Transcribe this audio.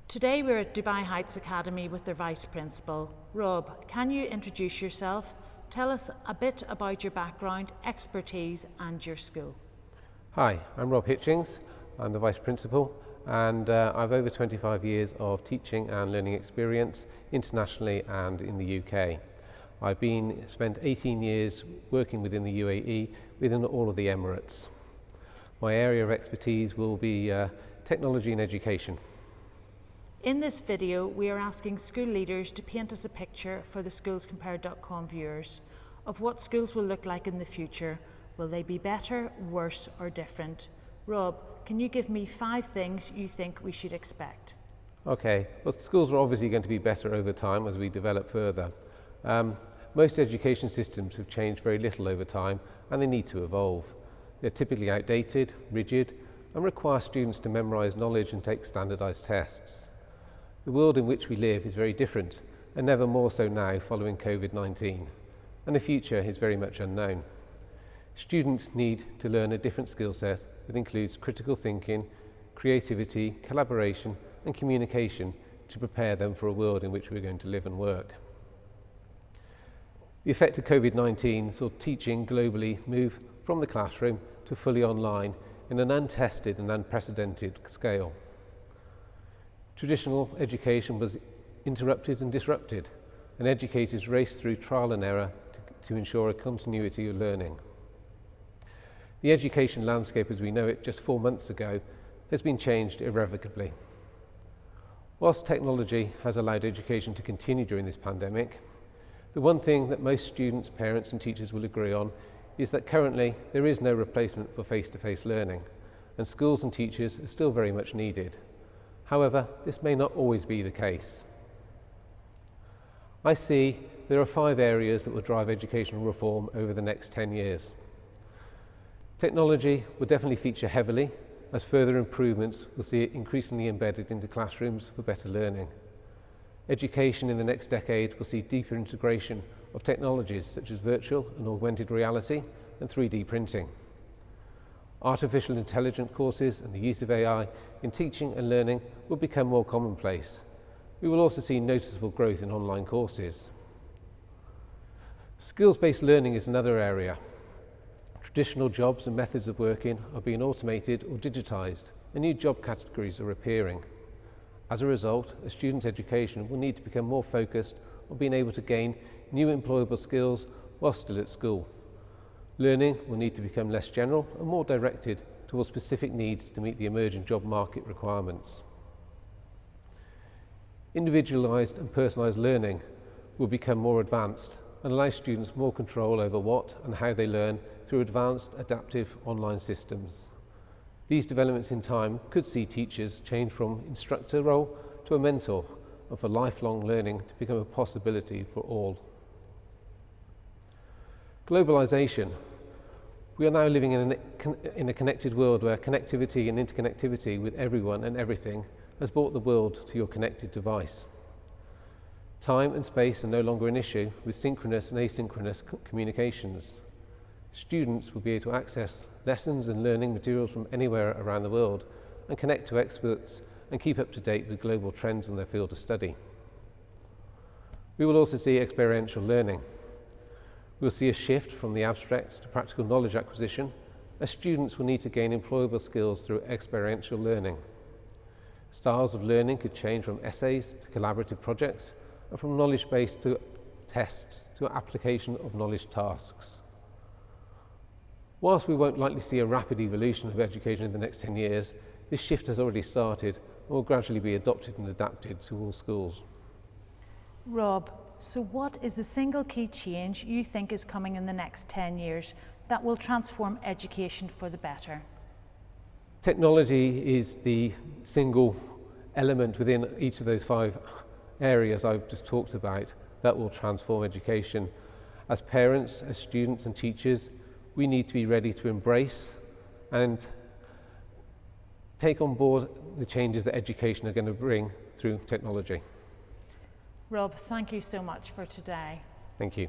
Today we're at Dubai Heights Academy with their Vice Principal. Rob, can you introduce yourself? Tell us a bit about your background, expertise and your school. Hi, I'm Rob Hitchings. I'm the Vice Principal and I've over 25 years of teaching and learning experience internationally and in the UK. I've spent 18 years working within the UAE within all of the Emirates. My area of expertise will be technology and education. In this video, we are asking school leaders to paint us a picture for the SchoolsCompared.com viewers of what schools will look like in the future. Will they be better, worse or different? Rob, can you give me 5 things you think we should expect? Okay, well schools are obviously going to be better over time as we develop further. Most education systems have changed very little over time and they need to evolve. They're typically outdated, rigid and require students to memorise knowledge and take standardised tests. The world in which we live is very different and never more so now following COVID-19, and the future is very much unknown. Students need to learn a different skill set that includes critical thinking, creativity, collaboration and communication to prepare them for a world in which we're going to live and work. The effect of COVID-19 saw teaching globally move from the classroom to fully online in an untested and unprecedented scale. Traditional education was interrupted and disrupted, and educators raced through trial and error to ensure a continuity of learning. The education landscape as we know it just 4 months ago has been changed irrevocably. Whilst technology has allowed education to continue during this pandemic, the one thing that most students, parents and teachers will agree on is that currently there is no replacement for face-to-face learning, and schools and teachers are still very much needed. However, this may not always be the case. I see there are 5 areas that will drive educational reform over the next 10 years. Technology will definitely feature heavily as further improvements will see it increasingly embedded into classrooms for better learning. Education in the next decade will see deeper integration of technologies such as virtual and augmented reality and 3D printing. Artificial intelligence courses and the use of AI in teaching and learning will become more commonplace. We will also see noticeable growth in online courses. Skills-based learning is another area. Traditional jobs and methods of working are being automated or digitised, and new job categories are appearing. As a result, a student's education will need to become more focused on being able to gain new employable skills while still at school. Learning will need to become less general and more directed towards specific needs to meet the emerging job market requirements. Individualised and personalised learning will become more advanced and allow students more control over what and how they learn through advanced adaptive online systems. These developments in time could see teachers change from instructor role to a mentor, and for lifelong learning to become a possibility for all. Globalisation. We are now living in a connected world where connectivity and interconnectivity with everyone and everything has brought the world to your connected device. Time and space are no longer an issue with synchronous and asynchronous communications. Students will be able to access lessons and learning materials from anywhere around the world and connect to experts and keep up to date with global trends in their field of study. We will also see experiential learning. We'll see a shift from the abstract to practical knowledge acquisition, as students will need to gain employable skills through experiential learning. Styles of learning could change from essays to collaborative projects, and from knowledge-based to tests to application of knowledge tasks. Whilst we won't likely see a rapid evolution of education in the next 10 years, this shift has already started and will gradually be adopted and adapted to all schools. Rob, so what is the single key change you think is coming in the next 10 years that will transform education for the better? Technology is the single element within each of those 5 areas I've just talked about that will transform education. As parents, as students and teachers, we need to be ready to embrace and take on board the changes that education are going to bring through technology. Rob, thank you so much for today. Thank you.